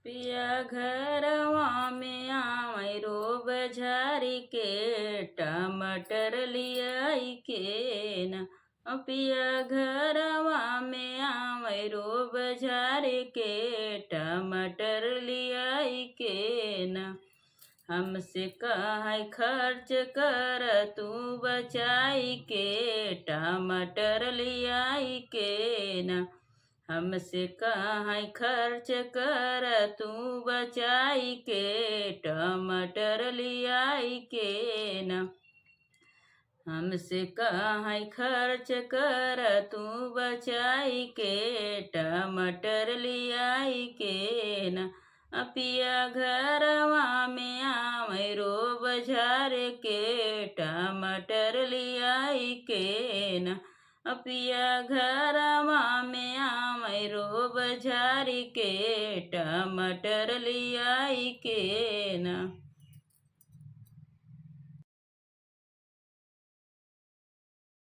पिया घरवा में आवै रो बजारी के टमाटर लियाई के न पिया घरवा में आवै रो बजारी के टमाटर लियाई के न हमसे काहे खर्च कर तू बचाई के टमाटर लियाई के न हमसे काहे खर्च कर तू बचाई के टमाटर लियाई के न हमसे काहे खर्च कर तू बचाई के टमाटर लियाई के न पिया घरवा में आवै रो बाजार के टमाटर लियाई के न पिया घरवा में आवै रो बाजार के टमाटर लियाई के न।